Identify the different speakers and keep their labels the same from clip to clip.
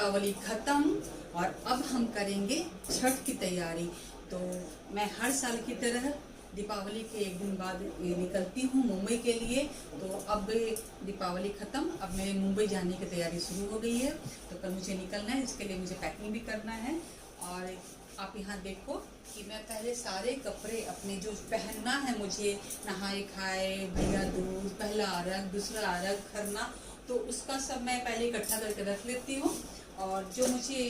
Speaker 1: दीपावली ख़त्म और अब हम करेंगे छठ की तैयारी। तो मैं हर साल की तरह दीपावली के एक दिन बाद निकलती हूँ मुंबई के लिए। तो अब दीपावली ख़त्म, अब मेरे मुंबई जाने की तैयारी शुरू हो गई है। तो कल मुझे निकलना है, इसके लिए मुझे पैकिंग भी करना है। और आप यहाँ देखो कि मैं पहले सारे कपड़े अपने जो पहनना है मुझे, नहाए खाए, भैया दूज, पहला अर्घ, दूसरा अर्घ, खरना, तो उसका सब मैं पहले इकट्ठा करके रख लेती हूँ। और जो मुझे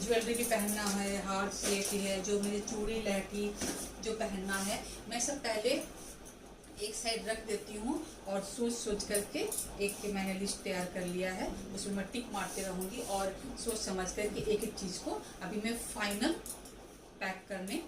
Speaker 1: ज्वेलरी भी पहनना है, हार्ट सेट है, जो मुझे चूड़ी लहठी जो पहनना है, मैं सब पहले एक साइड रख देती हूँ। और सोच करके एक मैंने लिस्ट तैयार कर लिया है, उसमें मैं टिक मारते रहूँगी और सोच समझ करके एक एक चीज़ को अभी मैं फाइनल पैक करने।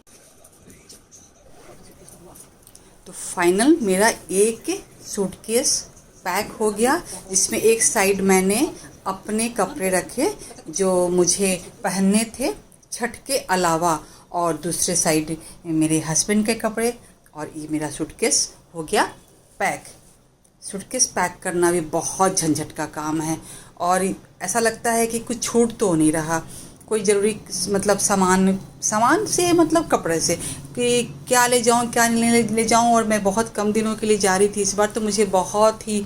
Speaker 1: तो फाइनल मेरा एक सूटकेस पैक हो गया, जिसमें एक साइड मैंने अपने कपड़े रखे जो मुझे पहनने थे छठ के अलावा, और दूसरे साइड मेरे हस्बैंड के कपड़े, और ये मेरा सूटकेस हो गया पैक। सूटकेस पैक करना भी बहुत झंझट का काम है और ऐसा लगता है कि कुछ छूट तो नहीं रहा, कोई ज़रूरी मतलब सामान से मतलब कपड़े से कि क्या ले जाऊँ क्या नहीं ले जाऊँ। और मैं बहुत कम दिनों के लिए जा रही थी इस बार, तो मुझे बहुत ही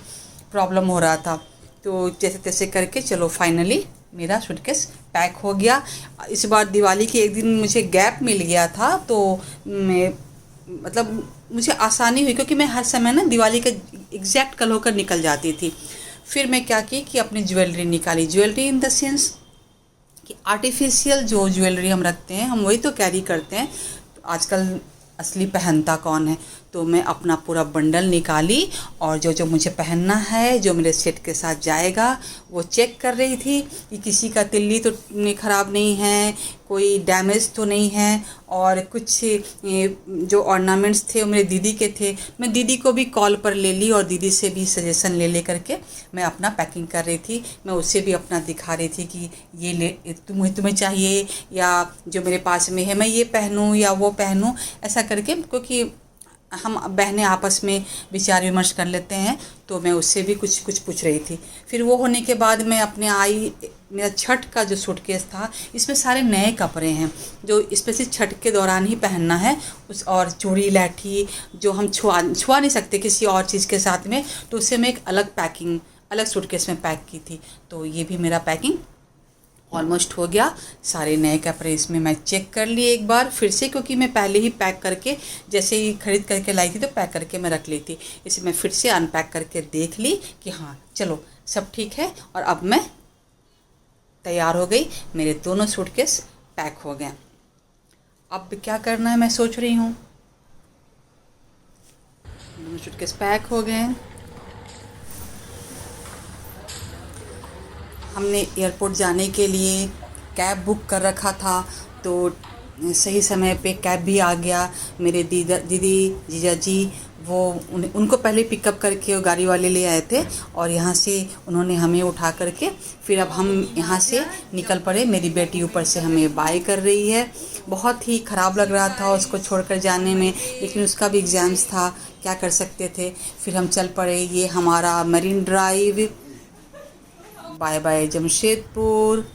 Speaker 1: प्रॉब्लम हो रहा था। तो जैसे तैसे करके चलो फाइनली मेरा सूटकेस पैक हो गया। इस बार दिवाली के एक दिन मुझे गैप मिल गया था, तो मैं मतलब मुझे आसानी हुई, क्योंकि मैं हर समय ना दिवाली का एग्जैक्ट कल होकर निकल जाती थी। फिर मैं क्या की कि अपनी ज्वेलरी निकाली, ज्वेलरी इन द सेंस कि आर्टिफिशियल जो ज्वेलरी हम रखते हैं हम वही तो कैरी करते हैं। तो आजकल असली पहनता कौन है, तो मैं अपना पूरा बंडल निकाली और जो जो मुझे पहनना है, जो मेरे सेट के साथ जाएगा, वो चेक कर रही थी कि किसी का तिल्ली तो ख़राब नहीं है, कोई डैमेज तो नहीं है। और कुछ जो ऑर्नामेंट्स थे वो मेरे दीदी के थे, मैं दीदी को भी कॉल पर ले ली और दीदी से भी सजेशन ले करके मैं अपना पैकिंग कर रही थी। मैं उससे भी अपना दिखा रही थी कि ये ले तुम्हें चाहिए, या जो मेरे पास में है मैं ये पहनूं या वो पहनूं, ऐसा करके, क्योंकि हम बहनें आपस में विचार विमर्श कर लेते हैं। तो मैं उससे भी कुछ पूछ रही थी। फिर वो होने के बाद मैं अपने आई, मेरा छठ का जो सूटकेस था, इसमें सारे नए कपड़े हैं जो स्पेशली छठ के दौरान ही पहनना है। उस और चूड़ी लहठी जो हम छुआ नहीं सकते किसी और चीज़ के साथ में, तो उससे मैं एक अलग सूटकेस में पैक की थी। तो ये भी मेरा पैकिंग ऑलमोस्ट हो गया। सारे नए कपड़े इसमें मैं चेक कर लिए एक बार फिर से, क्योंकि मैं पहले ही पैक करके, जैसे ही खरीद करके लाई थी तो पैक करके मैं रख ली थी। इसे मैं फिर से अनपैक करके देख ली कि हाँ चलो सब ठीक है, और अब मैं तैयार हो गई। मेरे दोनों सूटकेस पैक हो गए। अब क्या करना है मैं सोच रही हूँ। दोनों सूटकेस पैक हो गए। हमने एयरपोर्ट जाने के लिए कैब बुक कर रखा था, तो सही समय पे कैब भी आ गया। मेरे दीदी जीजा जी वो उनको पहले पिकअप करके वो गाड़ी वाले ले आए थे, और यहाँ से उन्होंने हमें उठा करके फिर अब हम यहाँ से निकल पड़े। मेरी बेटी ऊपर से हमें बाय कर रही है। बहुत ही ख़राब लग रहा था उसको छोड़कर जाने में, लेकिन उसका भी एग्ज़ाम्स था, क्या कर सकते थे। फिर हम चल पड़े। ये हमारा marine drive, bye bye Jamshedpur,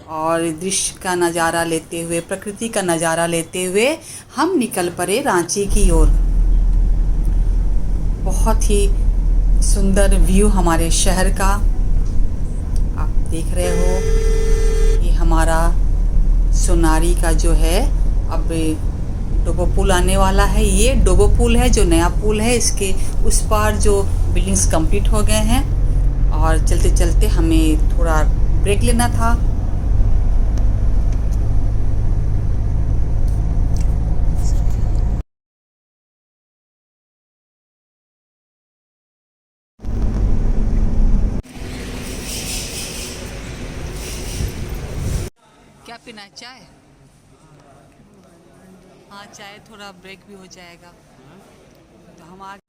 Speaker 1: और दृश्य का नज़ारा लेते हुए, प्रकृति का नज़ारा लेते हुए हम निकल पड़े रांची की ओर। बहुत ही सुंदर व्यू हमारे शहर का आप देख रहे हो। ये हमारा सोनारी का जो है, अब डोबो पुल आने वाला है। ये डोबो पुल है जो नया पुल है, इसके उस पार जो बिल्डिंग्स कंप्लीट हो गए हैं। और चलते चलते हमें थोड़ा ब्रेक लेना था। क्या पीना है, चाय? हाँ चाय, थोड़ा ब्रेक भी हो जाएगा। तो हम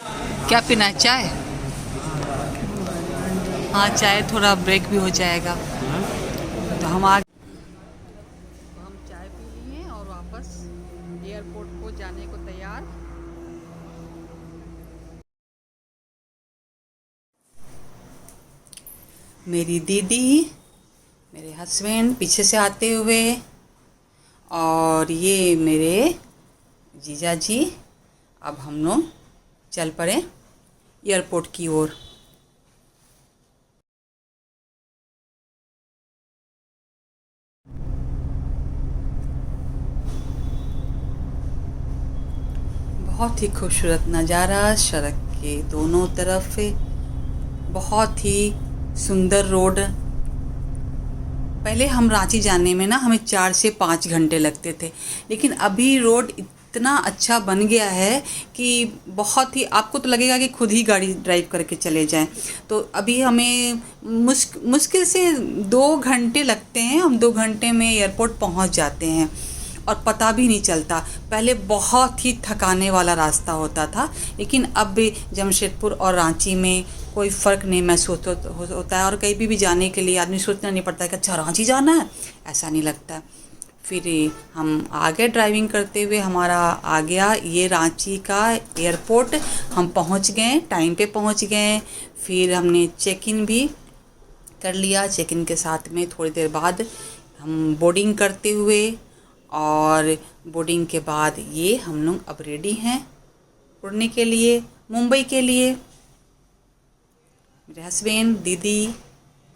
Speaker 1: क्या पीना है, चाय? हाँ चाय, थोड़ा ब्रेक भी हो जाएगा। तो हम चाय पी लिए और वापस एयरपोर्ट को जाने को तैयार। मेरी दीदी, मेरे हस्बैंड पीछे से आते हुए, और ये मेरे जीजा जी। अब हम लोग चल पड़े एयरपोर्ट की ओर। बहुत ही खूबसूरत नज़ारा, सड़क के दोनों तरफ बहुत ही सुंदर रोड। पहले हम रांची जाने में ना हमें 4 से 5 घंटे लगते थे, लेकिन अभी रोड इतना अच्छा बन गया है कि बहुत ही, आपको तो लगेगा कि खुद ही गाड़ी ड्राइव करके चले जाएं। तो अभी हमें मुश्किल से 2 घंटे लगते हैं, हम 2 घंटे में एयरपोर्ट पहुंच जाते हैं और पता भी नहीं चलता। पहले बहुत ही थकाने वाला रास्ता होता था, लेकिन अब भी जमशेदपुर और रांची में कोई फ़र्क नहीं महसूस होता है, और कहीं भी जाने के लिए आदमी सोचना नहीं पड़ता है कि अच्छा रांची जाना है, ऐसा नहीं लगता। फिर हम आगे ड्राइविंग करते हुए, हमारा आ गया ये रांची का एयरपोर्ट। हम पहुंच गए, टाइम पे पहुंच गए। फिर हमने चेक इन भी कर लिया। चेक इन के साथ में थोड़ी देर बाद हम बोर्डिंग करते हुए, और बोर्डिंग के बाद ये हम लोग अब रेडी हैं उड़ने के लिए, मुंबई के लिए। मेरे हस्बैंड, दीदी,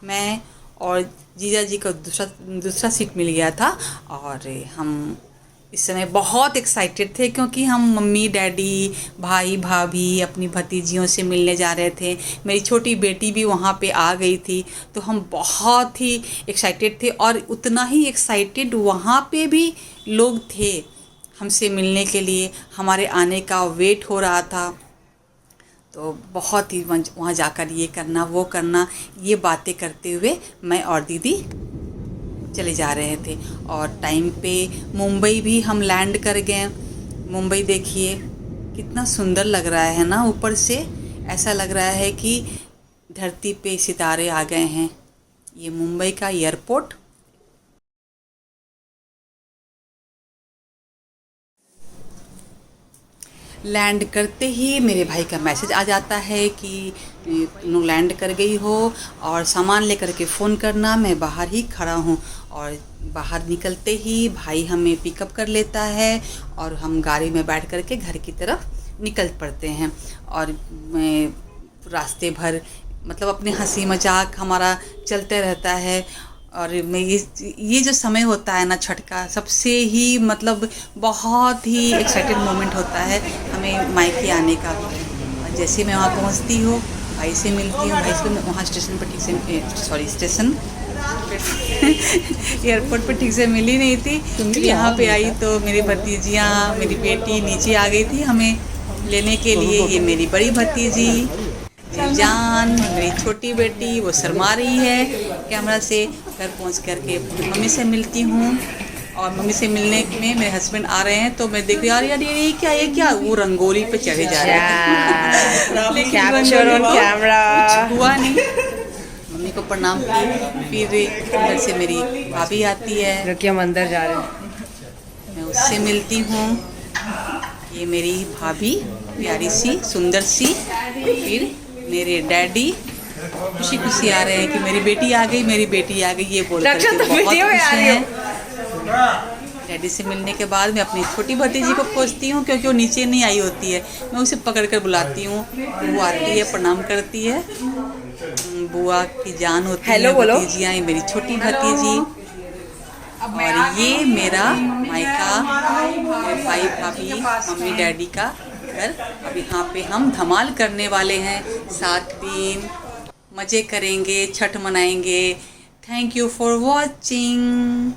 Speaker 1: मैं और जीजा जी को दूसरा सीट मिल गया था। और हम इस समय बहुत एक्साइटेड थे, क्योंकि हम मम्मी डैडी, भाई भाभी, अपनी भतीजियों से मिलने जा रहे थे। मेरी छोटी बेटी भी वहाँ पे आ गई थी, तो हम बहुत ही एक्साइटेड थे। और उतना ही एक्साइटेड वहाँ पे भी लोग थे हमसे मिलने के लिए, हमारे आने का वेट हो रहा था। तो बहुत ही वहाँ जाकर ये करना वो करना, ये बातें करते हुए मैं और दीदी चले जा रहे थे। और टाइम पे मुंबई भी हम लैंड कर गए। मुंबई देखिए कितना सुंदर लग रहा है ना, ऊपर से ऐसा लग रहा है कि धरती पे सितारे आ गए हैं। ये मुंबई का एयरपोर्ट। लैंड करते ही मेरे भाई का मैसेज आ जाता है कि तुम लैंड कर गई हो और सामान लेकर के फ़ोन करना, मैं बाहर ही खड़ा हूँ। और बाहर निकलते ही भाई हमें पिकअप कर लेता है और हम गाड़ी में बैठ कर के घर की तरफ निकल पड़ते हैं। और मैं रास्ते भर मतलब अपने हंसी मजाक हमारा चलते रहता है। और मैं ये जो समय होता है ना छठ का, सबसे ही मतलब बहुत ही एक्साइटेड मोमेंट होता है हमें मायके आने का। और जैसे मैं वहाँ पहुँचती हूँ, भाई से मिलती हूँ। भाई से वहाँ स्टेशन पर ठीक से स्टेशन एयरपोर्ट पर ठीक से मिली नहीं थी। यहाँ पे आई तो मेरी भतीजियाँ, मेरी बेटी नीचे आ गई थी हमें लेने के लिए। ये मेरी बड़ी भतीजी जान, मेरी छोटी बेटी, वो शर्मा रही है कैमरा से। घर पहुंच करके मम्मी से मिलती हूँ, और मम्मी से मिलने में मेरे हस्बैंड आ रहे हैं, तो मैं देख रही हूँ यार ये क्या वो रंगोली पे चढ़े जा रहे हैं। लेकिन कुछ हुआ नहीं। मम्मी को प्रणाम की। फिर अंदर से मेरी भाभी आती है,
Speaker 2: कि हम अंदर जा रहे हैं।
Speaker 1: मैं उससे मिलती हूँ। ये मेरी भाभी प्यारी सी सुंदर सी। फिर मेरे डैडी खुशी खुशी आ रहे हैं कि मेरी बेटी आ गई, मेरी बेटी आ गई, ये बोल कर के बहुत खुश हैं। डैडी से मिलने के बाद मैं अपनी छोटी भतीजी को खोजती हूँ, क्योंकि वो नीचे नहीं आई होती है। मैं उसे पकड़ कर बुलाती हूँ, वो आती है, प्रणाम करती है। बुआ की जान होती है भतीजियाँ, ये मेरी छोटी भतीजी। और ये मेरा मायका, मेरे भाई भाभी, मम्मी डैडी का घर। अब यहाँ पे हम धमाल करने वाले हैं। 7 दिन मज़े करेंगे, छठ मनाएंगे। Thank you for watching.